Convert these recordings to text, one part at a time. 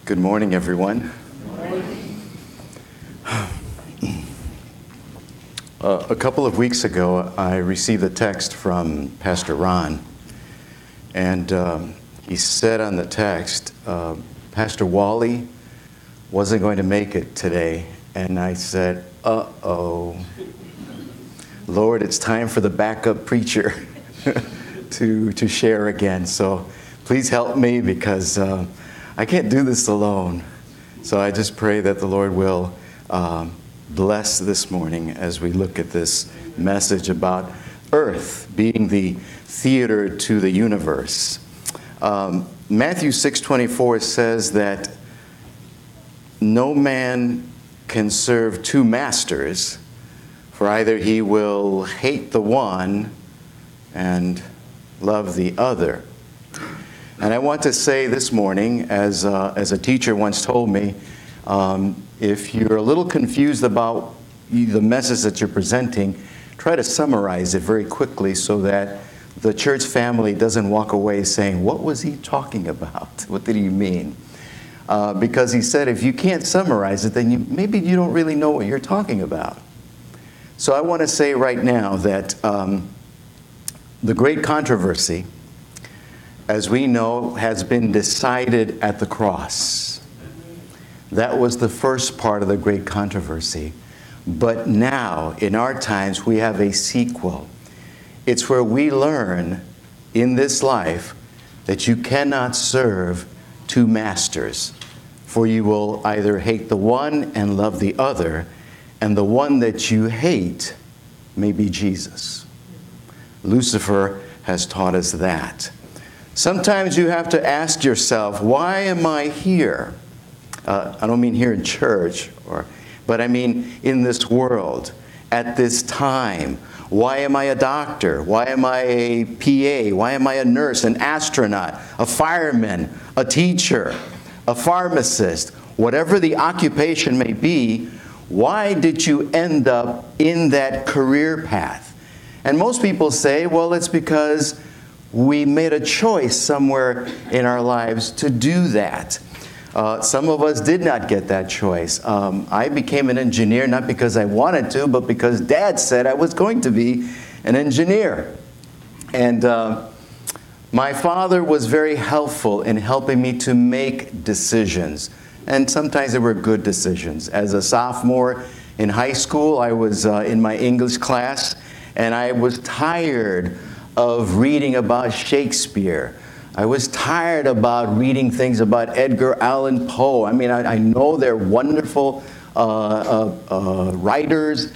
Good morning, everyone. A couple of weeks ago, I received a text from Pastor Ron, and he said on the text, Pastor Wally wasn't going to make it today. And I said, uh-oh, Lord, it's time for the backup preacher to share again. So please help me, because I can't do this alone. So I just pray that the Lord will bless this morning as we look at this message about earth being the theater to the universe. Matthew 6:24 says that no man can serve two masters, for either he will hate the one and love the other. And I want to say this morning, as a teacher once told me, if you're a little confused about the message that you're presenting, try to summarize it very quickly so that the church family doesn't walk away saying, what was he talking about? What did he mean? Because he said if you can't summarize it, then maybe you don't really know what you're talking about. So I want to say right now that the great controversy, as we know, has been decided at the cross. That was the first part of the great controversy. But now, in our times, we have a sequel. It's where we learn in this life that you cannot serve two masters, for you will either hate the one and love the other, and the one that you hate may be Jesus. Lucifer has taught us that. Sometimes you have to ask yourself, why am I here? I don't mean here in church, but I mean in this world, at this time. Why am I a doctor? Why am I a PA? Why am I a nurse, an astronaut, a fireman, a teacher, a pharmacist? Whatever the occupation may be, why did you end up in that career path? And most people say, well, it's because we made a choice somewhere in our lives to do that. Some of us did not get that choice. I became an engineer not because I wanted to, but because Dad said I was going to be an engineer. And my father was very helpful in helping me to make decisions. And sometimes they were good decisions. As a sophomore in high school, I was in my English class, and I was tired of reading about Shakespeare. I was tired about reading things about Edgar Allan Poe. I mean, I know they're wonderful writers,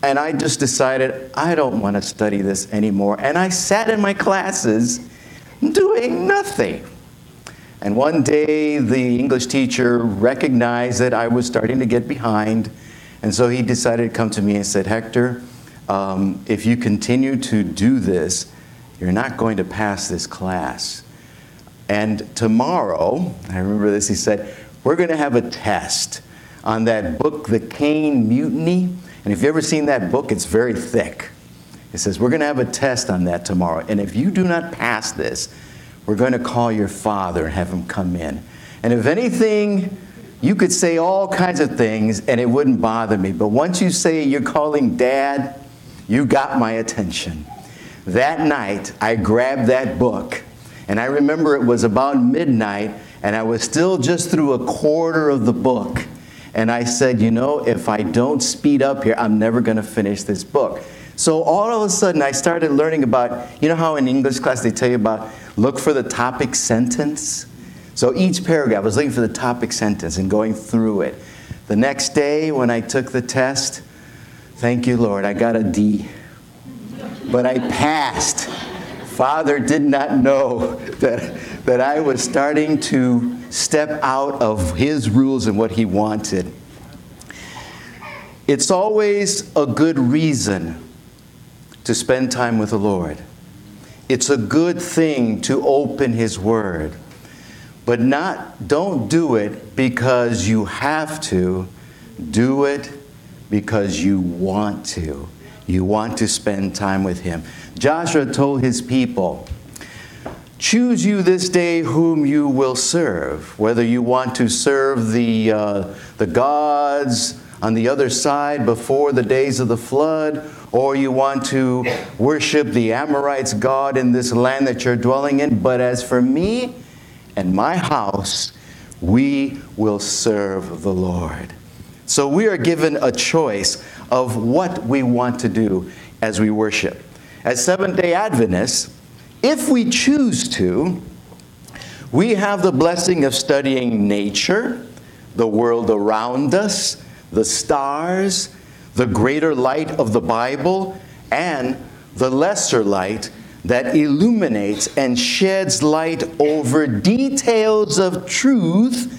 and I just decided I don't want to study this anymore. And I sat in my classes doing nothing. And one day, the English teacher recognized that I was starting to get behind, and so he decided to come to me and said, Hector, if you continue to do this, you're not going to pass this class. And tomorrow, I remember this, he said, we're going to have a test on that book, The Caine Mutiny. And if you've ever seen that book, it's very thick. It says, we're going to have a test on that tomorrow. And if you do not pass this, we're going to call your father and have him come in. And if anything, you could say all kinds of things and it wouldn't bother me. But once you say you're calling Dad, you got my attention. That night, I grabbed that book. And I remember it was about midnight, and I was still just through a quarter of the book. And I said, you know, if I don't speed up here, I'm never going to finish this book. So all of a sudden, I started learning about, you know how in English class they tell you about, look for the topic sentence? So each paragraph, I was looking for the topic sentence and going through it. The next day, when I took the test, thank you, Lord, I got a D. But I passed. Father did not know that I was starting to step out of his rules and what he wanted. It's always a good reason to spend time with the Lord. It's a good thing to open his word. But don't do it because you have to. Do it because you want to. You want to spend time with him. Joshua told his people, Choose you this day whom you will serve, whether you want to serve the gods on the other side before the days of the flood, or you want to worship the Amorites' God in this land that you're dwelling in. But as for me and my house, we will serve the Lord. So we are given a choice of what we want to do as we worship. As Seventh-day Adventists, if we choose to, we have the blessing of studying nature, the world around us, the stars, the greater light of the Bible, and the lesser light that illuminates and sheds light over details of truth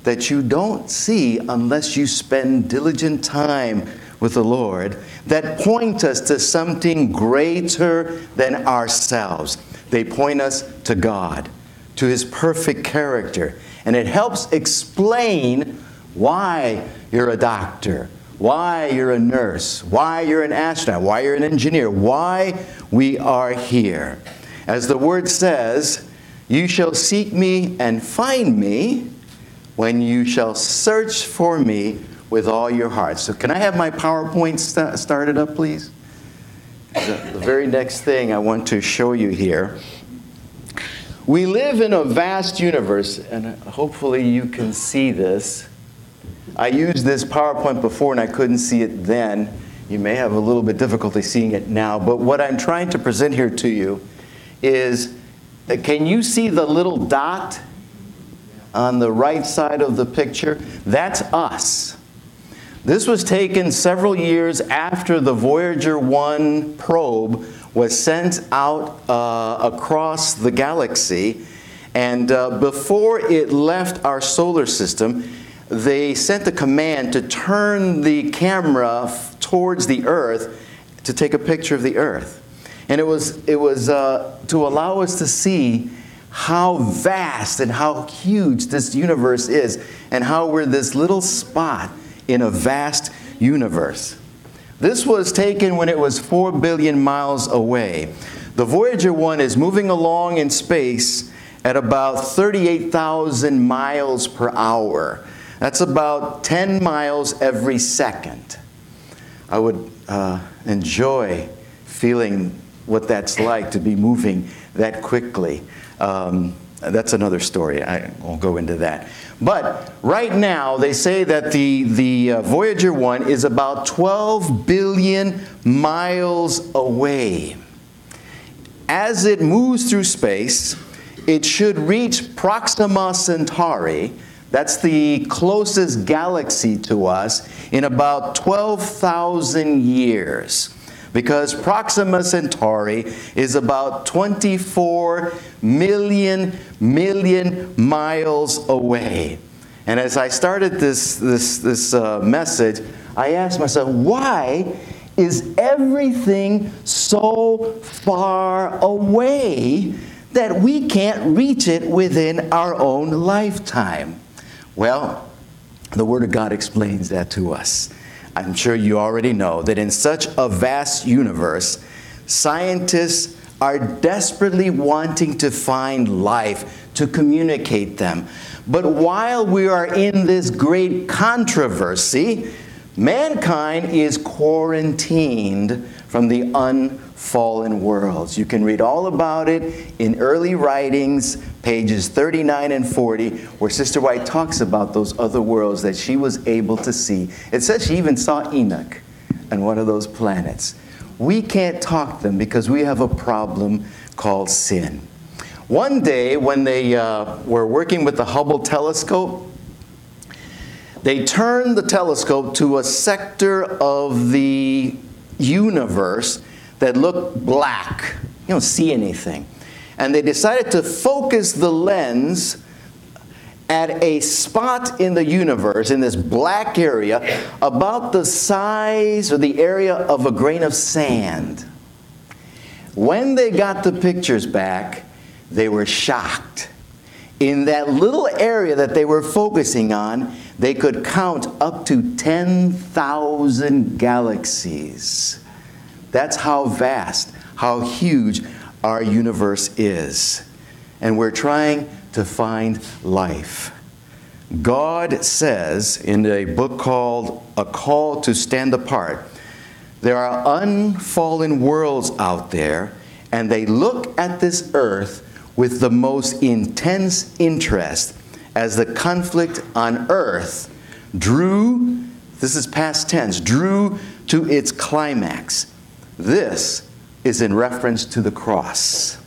that you don't see unless you spend diligent time with the Lord, that point us to something greater than ourselves. They point us to God, to His perfect character. And it helps explain why you're a doctor, why you're a nurse, why you're an astronaut, why you're an engineer, why we are here. As the Word says, you shall seek me and find me when you shall search for me with all your heart. So can I have my PowerPoint started up, please? The very next thing I want to show you here. We live in a vast universe, and hopefully you can see this. I used this PowerPoint before and I couldn't see it then. You may have a little bit difficulty seeing it now, but what I'm trying to present here to you is, can you see the little dot on the right side of the picture? That's us. This was taken several years after the Voyager 1 probe was sent out across the galaxy. And before it left our solar system, they sent a command to turn the camera towards the Earth to take a picture of the Earth. And it was to allow us to see how vast and how huge this universe is, and how we're this little spot in a vast universe. This was taken when it was 4 billion miles away. The Voyager 1 is moving along in space at about 38,000 miles per hour. That's about 10 miles every second. I would enjoy feeling what that's like to be moving that quickly. That's another story. I won't go into that. But right now, they say that the Voyager 1 is about 12 billion miles away. As it moves through space, it should reach Proxima Centauri. That's the closest galaxy to us, in about 12,000 years. Because Proxima Centauri is about 24 million miles away. And as I started this message, I asked myself, why is everything so far away that we can't reach it within our own lifetime? Well, the Word of God explains that to us. I'm sure you already know that in such a vast universe, scientists are desperately wanting to find life, to communicate them. But while we are in this great controversy, mankind is quarantined from the unfallen worlds. You can read all about it in early writings, pages 39 and 40, where Sister White talks about those other worlds that she was able to see. It says she even saw Enoch on one of those planets. We can't talk them because we have a problem called sin. One day when they were working with the Hubble telescope, they turned the telescope to a sector of the universe that looked black. You don't see anything. And they decided to focus the lens at a spot in the universe, in this black area, about the size or the area of a grain of sand. When they got the pictures back, they were shocked. In that little area that they were focusing on, they could count up to 10,000 galaxies. That's how vast, how huge our universe is. and we're trying to find life. God says in a book called A Call to Stand Apart, there are unfallen worlds out there, and they look at this earth with the most intense interest as the conflict on earth drew, this is past tense, drew to its climax. This is in reference to the cross.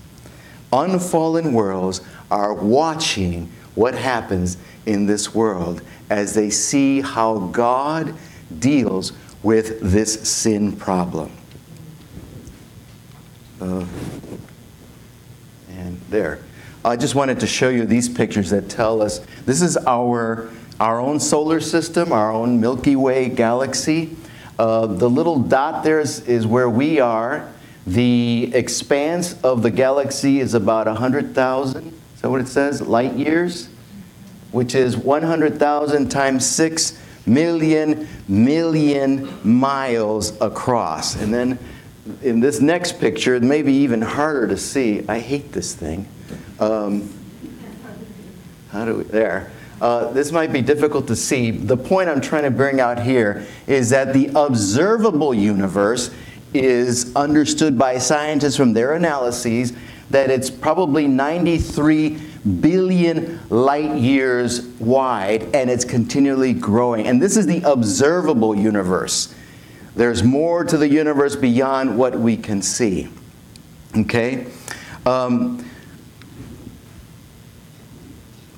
Unfallen worlds are watching what happens in this world as they see how God deals with this sin problem. And there. I just wanted to show you these pictures that tell us this is our own solar system, our own Milky Way galaxy. The little dot there is where we are. The expanse of the galaxy is about 100,000. Is that what it says? Light years? Which is 100,000 times 6 million miles across. And then in this next picture, it may be even harder to see. I hate this thing. There. This might be difficult to see. The point I'm trying to bring out here is that the observable universe is understood by scientists from their analyses that it's probably 93 billion light years wide, and it's continually growing. And this is the observable universe. There's more to the universe beyond what we can see. Okay?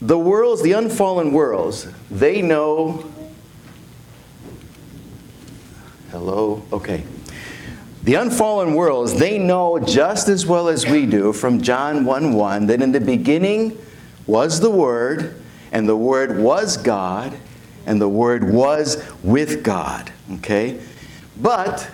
The worlds, the unfallen worlds, they know... Hello? Okay. The unfallen worlds, they know just as well as we do from John 1:1 that in the beginning was the Word, and the Word was God, and the Word was with God. Okay? But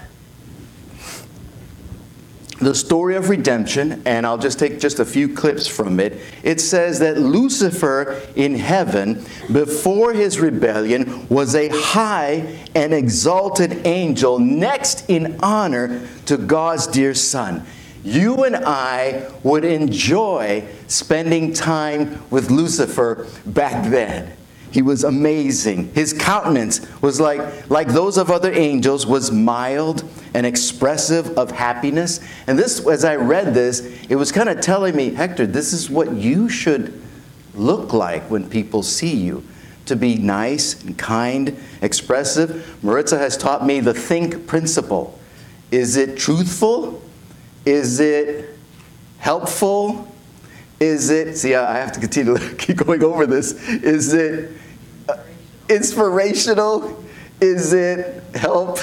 the story of redemption, and I'll just take just a few clips from it, it says that Lucifer in heaven, before his rebellion, was a high and exalted angel, next in honor to God's dear Son. You and I would enjoy spending time with Lucifer back then. He was amazing. His countenance was like those of other angels, was mild and expressive of happiness. And this, as I read this, it was kind of telling me, Hector, this is what you should look like when people see you. To be nice and kind, expressive. Maritza has taught me the think principle. Is it truthful? Is it helpful? Is it, see, I have to continue to keep going over this. Is it inspirational? Is it help?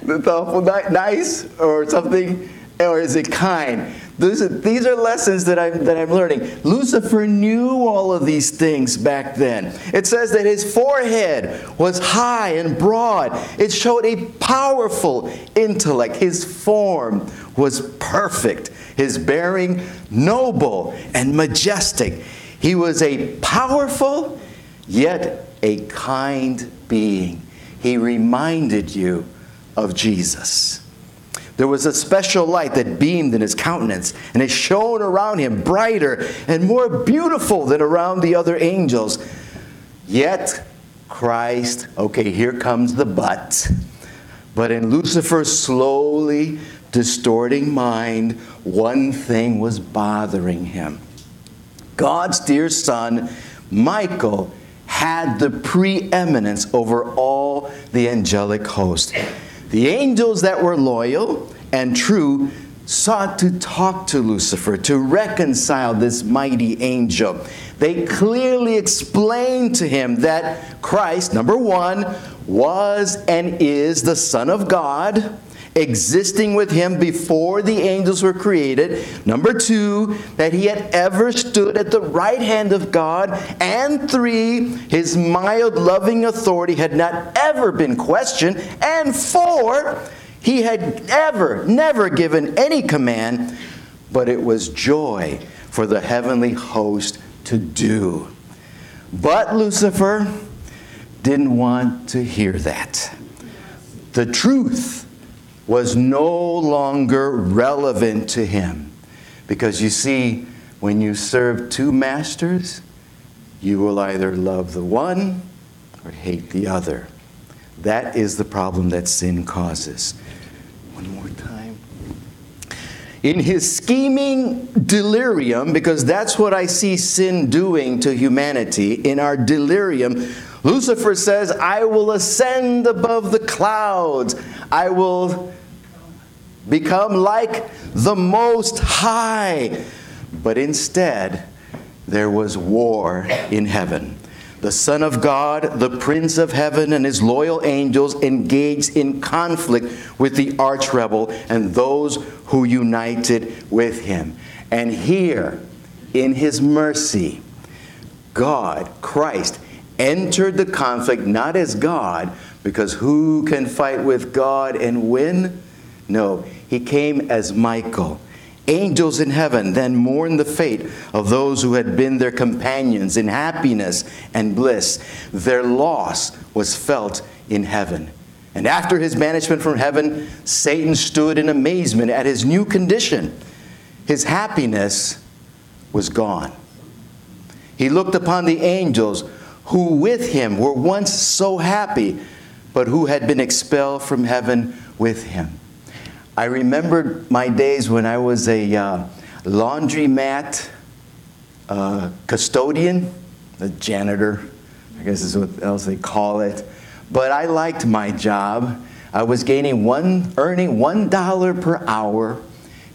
Thoughtful, nice, or something? Or is it kind? These are lessons that I'm learning. Lucifer knew all of these things back then. It says that his forehead was high and broad. It showed a powerful intellect. His form was perfect. His bearing noble and majestic. He was a powerful yet a kind being. He reminded you of Jesus. There was a special light that beamed in his countenance, and it shone around him brighter and more beautiful than around the other angels. Yet Christ, okay, here comes the but. But in Lucifer's slowly distorting mind, one thing was bothering him. God's dear Son, Michael, had the preeminence over all the angelic host. The angels that were loyal and true sought to talk to Lucifer, to reconcile this mighty angel. They clearly explained to him that Christ, number one, was and is the Son of God, existing with him before the angels were created. Number two, that he had ever stood at the right hand of God. And three, his mild, loving authority had not ever been questioned. And four, he had never given any command, but it was joy for the heavenly host to do. But Lucifer didn't want to hear that. The truth was no longer relevant to him Because you see, when you serve two masters, you will either love the one or hate the other. That is the problem that sin causes. One more time. In his scheming delirium, because that's what I see sin doing to humanity, in our delirium, Lucifer says, I will ascend above the clouds. I will become like the Most High. But instead, there was war in heaven. The Son of God, the Prince of Heaven, and his loyal angels engaged in conflict with the arch-rebel and those who united with him. And here, in his mercy, God, Christ, entered the conflict not as God, because who can fight with God and win? No, he came as Michael. Angels in heaven then mourned the fate of those who had been their companions in happiness and bliss. Their loss was felt in heaven. And after his banishment from heaven, Satan stood in amazement at his new condition. His happiness was gone. He looked upon the angels who with him were once so happy, but who had been expelled from heaven with him. I remembered my days when I was a laundromat custodian, a janitor, I guess is what else they call it. But I liked my job. I was earning $1 per hour,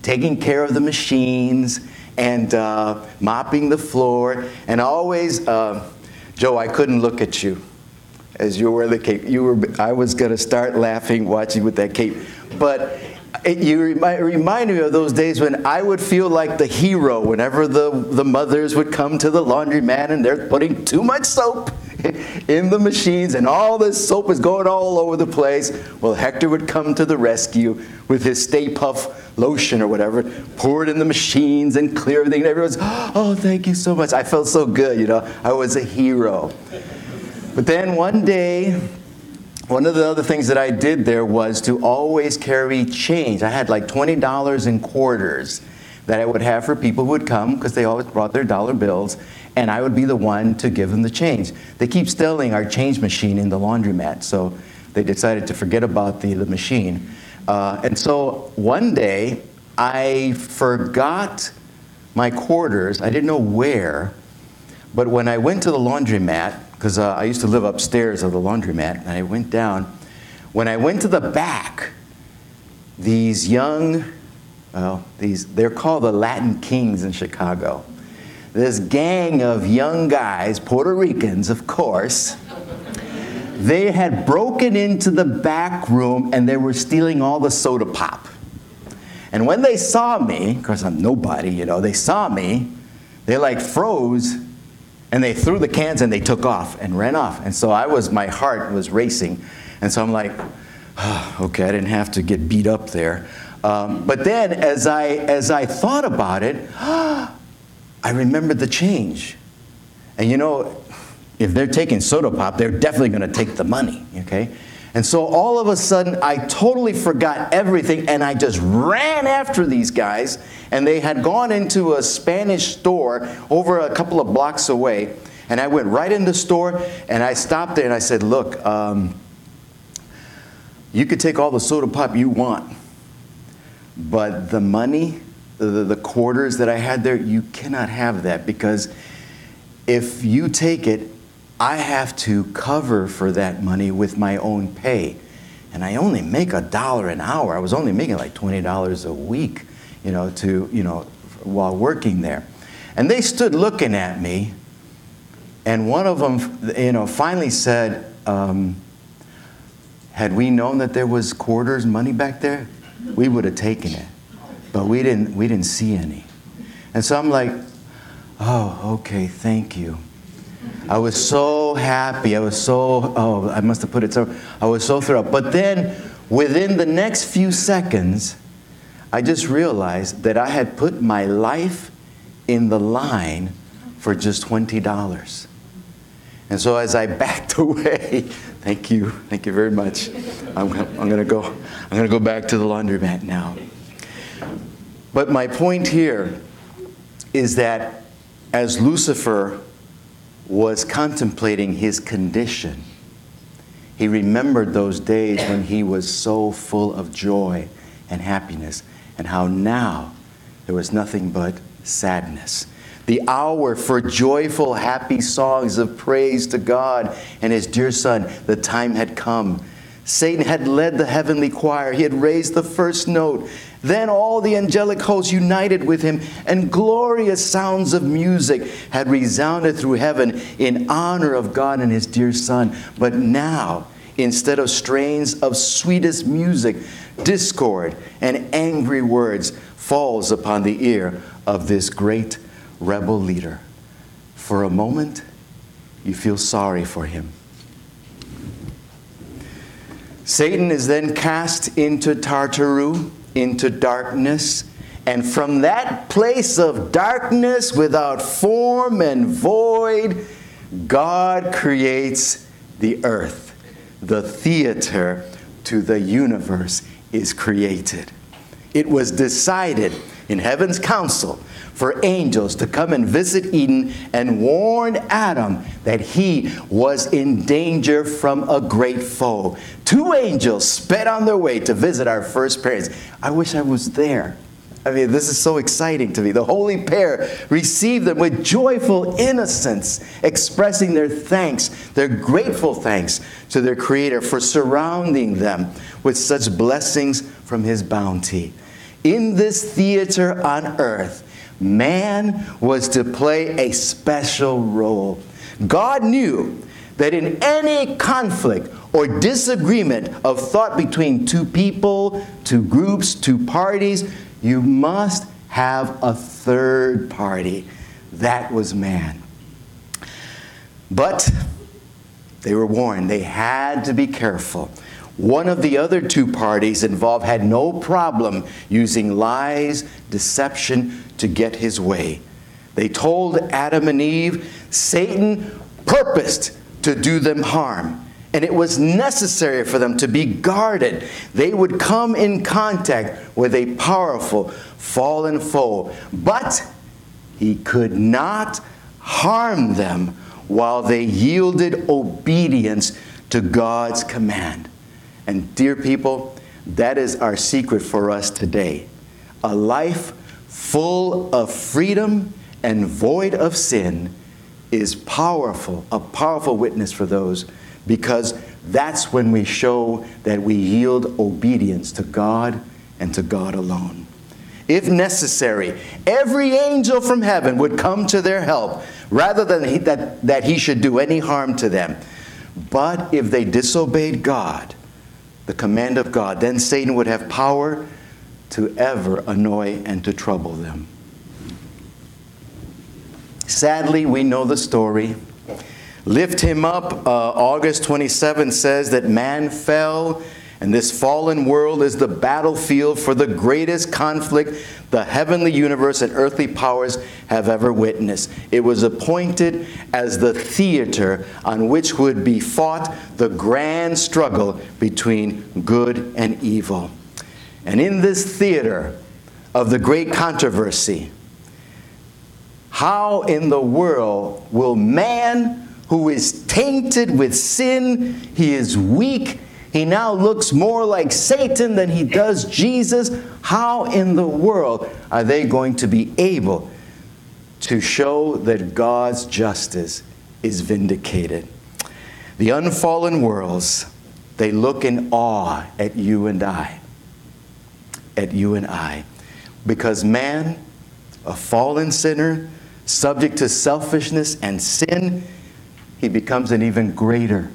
taking care of the machines and mopping the floor. And always, Joe, I couldn't look at you as you wore the cape. I was going to start laughing watching with that cape. But you remind me of those days when I would feel like the hero whenever the mothers would come to the laundromat and they're putting too much soap in the machines and all this soap is going all over the place. Well, Hector would come to the rescue with his Stay Puft lotion or whatever, pour it in the machines and clear everything. And everyone's, oh, thank you so much. I felt so good, you know. I was a hero. But then one day, one of the other things that I did there was to always carry change. I had like $20 in quarters that I would have for people who would come because they always brought their dollar bills, and I would be the one to give them the change. They keep stealing our change machine in the laundromat, so they decided to forget about the machine. And so one day I forgot my quarters. I didn't know where, but when I went to the laundromat, because I used to live upstairs of the laundromat, and I went down. When I went to the back, these young, they're called the Latin Kings in Chicago. This gang of young guys, Puerto Ricans, of course, they had broken into the back room and they were stealing all the soda pop. And when they saw me, of course I'm nobody, you know, they saw me, they like froze, and they threw the cans and they took off and ran off. And so my heart was racing. And so I'm like, oh, okay, I didn't have to get beat up there. But then as I thought about it, I remembered the change. And you know, if they're taking soda pop, they're definitely going to take the money, okay? And so all of a sudden, I totally forgot everything, and I just ran after these guys, and they had gone into a Spanish store over a couple of blocks away, and I went right in the store, and I stopped there, and I said, look, you could take all the soda pop you want, but the money, the quarters that I had there, you cannot have that, because if you take it, I have to cover for that money with my own pay. And I only make $1 an hour. I was only making like $20 a week, while working there. And they stood looking at me, and one of them, finally said, had we known that there was quarters, money back there, we would have taken it. But we didn't see any. And so I'm like, oh, okay, thank you. I was so happy. I was so, I must have put it so, I was so thrilled. But then, within the next few seconds, I just realized that I had put my life in the line for just $20. And so as I backed away, thank you very much. I'm gonna go back to the laundromat now. But my point here is that as Lucifer was contemplating his condition, he remembered those days when he was so full of joy and happiness, and how now there was nothing but sadness. The hour for joyful, happy songs of praise to God and His dear Son, the time had come. Satan had led the heavenly choir. He had raised the first note. Then all the angelic hosts united with him, and glorious sounds of music had resounded through heaven in honor of God and His dear Son. But now, instead of strains of sweetest music, discord and angry words falls upon the ear of this great rebel leader. For a moment, you feel sorry for him. Satan is then cast into Tartaru, into darkness, and from that place of darkness without form and void, God creates the earth. The theater to the universe is created. It was decided in heaven's council for angels to come and visit Eden and warn Adam that he was in danger from a great foe. 2 angels sped on their way to visit our first parents. I wish I was there. I mean, this is so exciting to me. The holy pair received them with joyful innocence, expressing their thanks, their grateful thanks to their Creator for surrounding them with such blessings from His bounty. In this theater on earth, man was to play a special role. God knew that in any conflict or disagreement of thought between 2 people, 2 groups, 2 parties, you must have a third party. That was man. But they were warned. They had to be careful. One of the other 2 parties involved had no problem using lies, deception to get his way. They told Adam and Eve Satan purposed to do them harm, and it was necessary for them to be guarded. They would come in contact with a powerful fallen foe, but he could not harm them while they yielded obedience to God's command. And dear people, that is our secret for us today. A life full of freedom and void of sin is powerful, a powerful witness for those, because that's when we show that we yield obedience to God and to God alone. If necessary, every angel from heaven would come to their help rather than that he should do any harm to them. But if they disobeyed God, the command of God, then Satan would have power to ever annoy and to trouble them. Sadly, we know the story. Lift him up, August 27 says that man fell, and this fallen world is the battlefield for the greatest conflict the heavenly universe and earthly powers have ever witnessed. It was appointed as the theater on which would be fought the grand struggle between good and evil. And in this theater of the great controversy, how in the world will man, who is tainted with sin, he is weak, he now looks more like Satan than he does Jesus, how in the world are they going to be able to show that God's justice is vindicated? The unfallen worlds, they look in awe at you and I. At you and I. Because man, a fallen sinner, subject to selfishness and sin, he becomes an even greater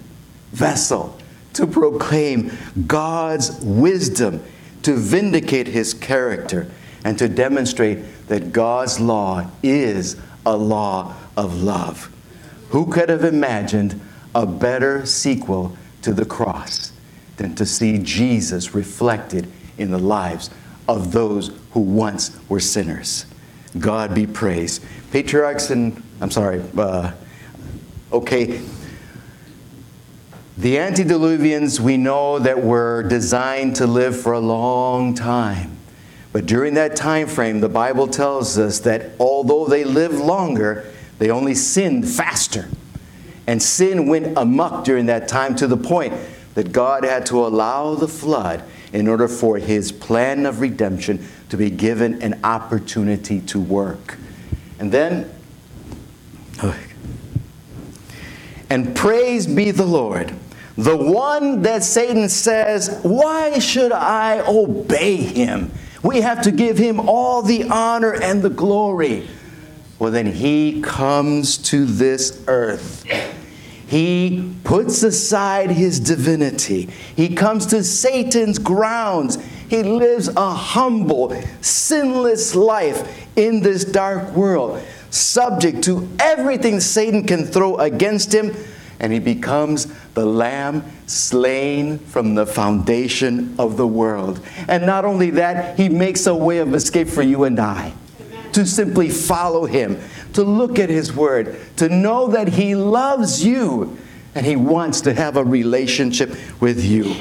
vessel to proclaim God's wisdom, to vindicate His character, and to demonstrate that God's law is a law of love. Who could have imagined a better sequel to the cross than to see Jesus reflected in the lives of those who once were sinners? God be praised. Patriarchs and, the antediluvians, we know that were designed to live for a long time. But during that time frame, the Bible tells us that although they lived longer, they only sinned faster. And sin went amok during that time to the point that God had to allow the flood in order for his plan of redemption to be given an opportunity to work. And then, and praise be the Lord, the one that Satan says, why should I obey him? We have to give him all the honor and the glory. Well, then he comes to this earth. He puts aside his divinity. He comes to Satan's grounds. He lives a humble, sinless life in this dark world, subject to everything Satan can throw against him, and he becomes the Lamb slain from the foundation of the world. And not only that, he makes a way of escape for you and I, to simply follow him, to look at his word, to know that he loves you and he wants to have a relationship with you.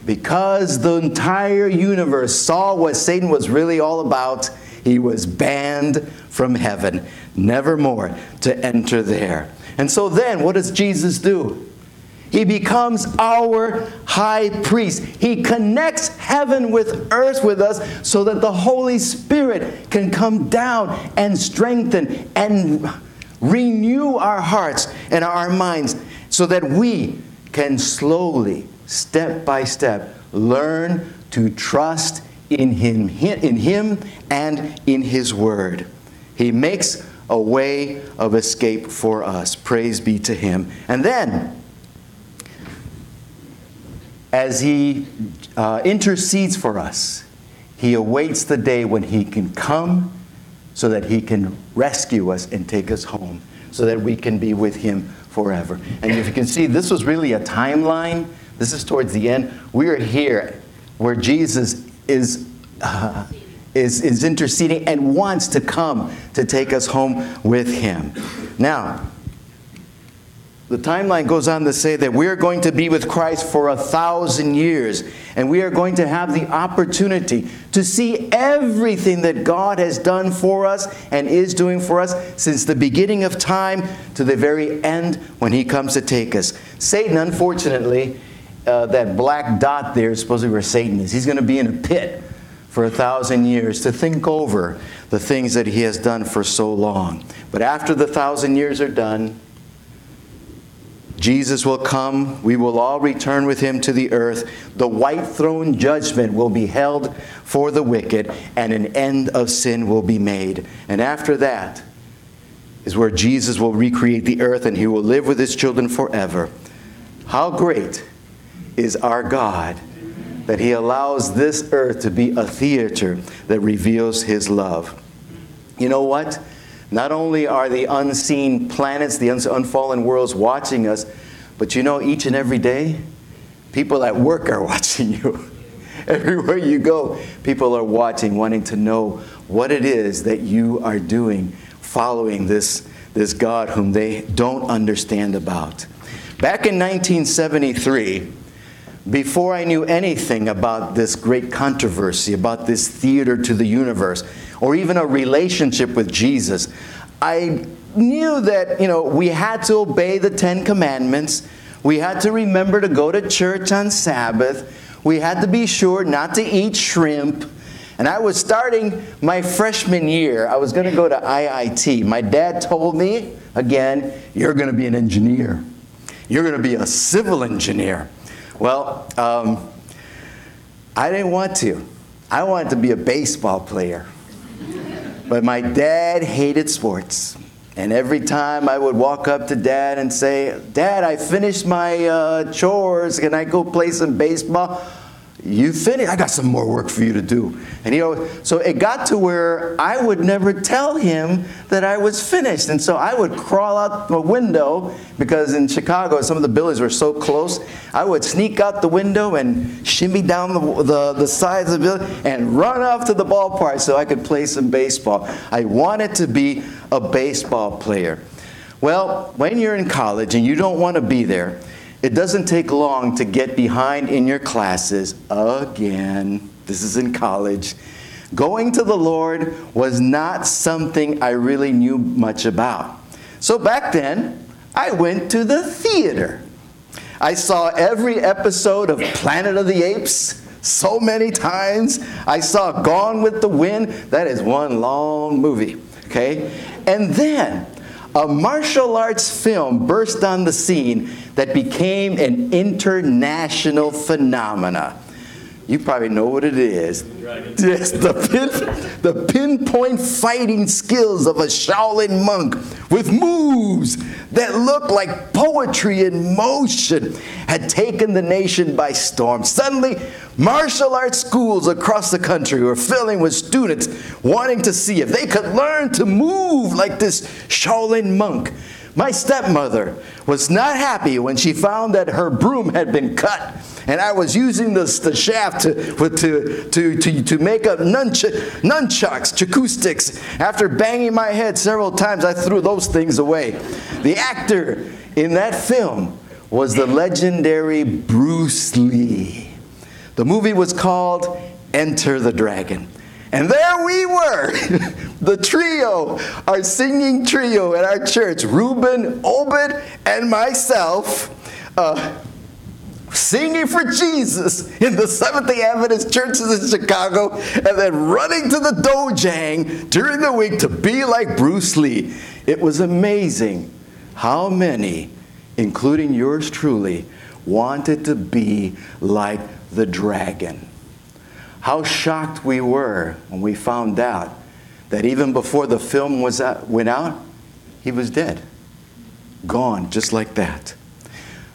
Because the entire universe saw what Satan was really all about, he was banned from heaven, never more to enter there. And so then, what does Jesus do? He becomes our high priest. He connects heaven with earth with us so that the Holy Spirit can come down and strengthen and renew our hearts and our minds so that we can slowly, step by step, learn to trust in Him and in His Word. He makes a way of escape for us. Praise be to Him. And then, as He intercedes for us, He awaits the day when He can come so that He can rescue us and take us home so that we can be with Him forever. And if you can see, this was really a timeline. This is towards the end. We are here where Jesus is interceding and wants to come to take us home with Him. Now, the timeline goes on to say that we are going to be with Christ for 1,000 years. And we are going to have the opportunity to see everything that God has done for us and is doing for us since the beginning of time to the very end when He comes to take us. Satan, unfortunately, that black dot there is supposedly where Satan is. He's going to be in a pit for 1,000 years to think over the things that he has done for so long. But after the 1,000 years are done, Jesus will come. We will all return with Him to the earth. The white throne judgment will be held for the wicked, and an end of sin will be made. And after that is where Jesus will recreate the earth, and He will live with His children forever. How great is our God that He allows this earth to be a theater that reveals His love. You know what? Not only are the unseen planets, the unfallen worlds watching us, but you know, each and every day, people at work are watching you. Everywhere you go, people are watching, wanting to know what it is that you are doing, following this God whom they don't understand about. Back in 1973, before I knew anything about this great controversy, about this theater to the universe, or even a relationship with Jesus, I knew that, we had to obey the 10 Commandments. We had to remember to go to church on Sabbath. We had to be sure not to eat shrimp. And I was starting my freshman year. I was going to go to IIT. My dad told me, again, you're going to be an engineer. You're going to be a civil engineer. Well, I didn't want to. I wanted to be a baseball player. But my dad hated sports. And every time I would walk up to Dad and say, Dad, I finished my chores. Can I go play some baseball? You finished? I got some more work for you to do. And so it got to where I would never tell him that I was finished. And so I would crawl out the window, because in Chicago, some of the buildings were so close. I would sneak out the window and shimmy down the sides of the building and run off to the ballpark so I could play some baseball. I wanted to be a baseball player. Well, when you're in college and you don't want to be there, it doesn't take long to get behind in your classes again. This is in college. Going to the Lord was not something I really knew much about. So back then, I went to the theater. I saw every episode of Planet of the Apes so many times. I saw Gone with the Wind. That is one long movie, okay? And then a martial arts film burst on the scene that became an international phenomenon. You probably know what it is. Yes, the pinpoint fighting skills of a Shaolin monk with moves that looked like poetry in motion had taken the nation by storm. Suddenly, martial arts schools across the country were filling with students wanting to see if they could learn to move like this Shaolin monk. My stepmother was not happy when she found that her broom had been cut and I was using the shaft to make up nunchucks, chaku sticks. After banging my head several times, I threw those things away. The actor in that film was the legendary Bruce Lee. The movie was called Enter the Dragon. And there we were, the trio, our singing trio at our church, Reuben, Obed, and myself, singing for Jesus in the Seventh-day Adventist churches in Chicago, and then running to the dojang during the week to be like Bruce Lee. It was amazing how many, including yours truly, wanted to be like the dragon. How shocked we were when we found out that even before the film went out, he was dead. Gone just like that.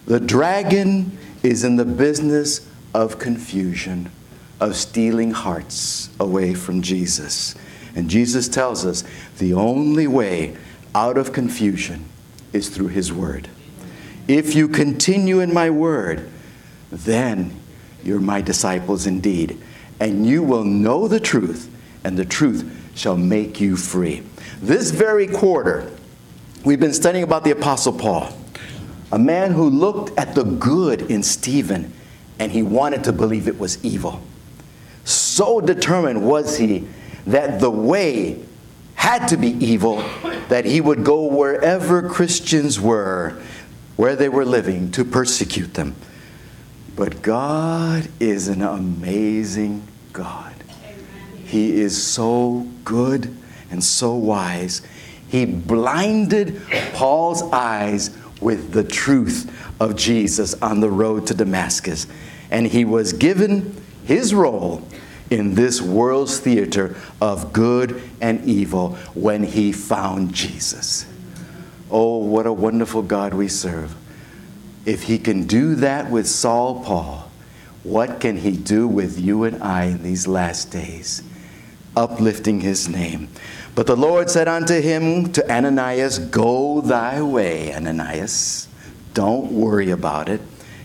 The dragon is in the business of confusion, of stealing hearts away from Jesus. And Jesus tells us the only way out of confusion is through his word. If you continue in my word, then you're my disciples indeed. And you will know the truth, and the truth shall make you free. This very quarter, we've been studying about the Apostle Paul, a man who looked at the good in Stephen, and he wanted to believe it was evil. So determined was he that the way had to be evil, that he would go wherever Christians were, where they were living, to persecute them. But God is an amazing God. He is so good and so wise. He blinded Paul's eyes with the truth of Jesus on the road to Damascus. And he was given his role in this world's theater of good and evil when he found Jesus. Oh, what a wonderful God we serve. If he can do that with Saul Paul, what can he do with you and I in these last days? Uplifting his name. But the Lord said unto him, to Ananias, go thy way, Ananias. Don't worry about it.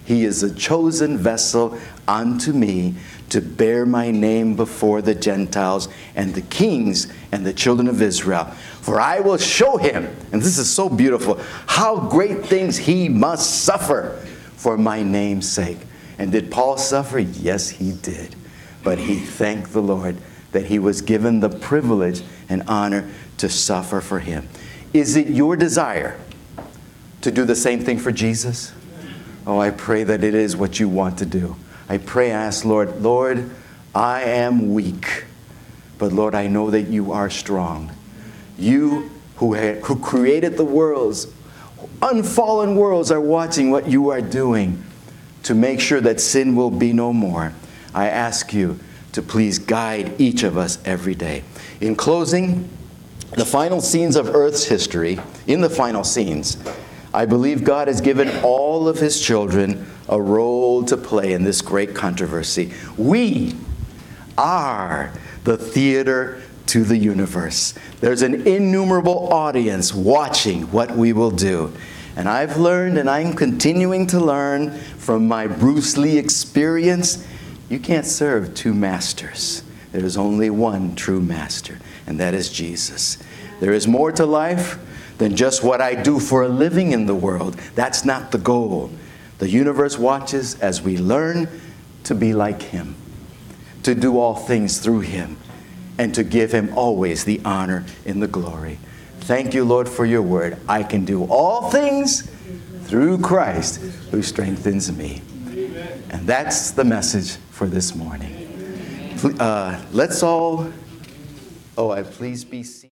He is a chosen vessel unto me to bear my name before the Gentiles and the kings and the children of Israel. For I will show him, and this is so beautiful, how great things he must suffer for my name's sake. And did Paul suffer? Yes, he did. But he thanked the Lord that he was given the privilege and honor to suffer for him. Is it your desire to do the same thing for Jesus? Oh, I pray that it is what you want to do. I pray, ask Lord, Lord, I am weak, but Lord, I know that you are strong. You who created the worlds, unfallen worlds, are watching what you are doing to make sure that sin will be no more. I ask you to please guide each of us every day. In closing, the final scenes of Earth's history, in the final scenes, I believe God has given all of his children a role to play in this great controversy. We are the theater to the universe. There's an innumerable audience watching what we will do. And I've learned, and I'm continuing to learn from my Bruce Lee experience, you can't serve two masters. There is only one true master, and that is Jesus. There is more to life than just what I do for a living in the world. That's not the goal. The universe watches as we learn to be like him, to do all things through him. and to give him always the honor and the glory. Thank you, Lord, for your word. I can do all things through Christ who strengthens me. And that's the message for this morning. Let's all, please be seated.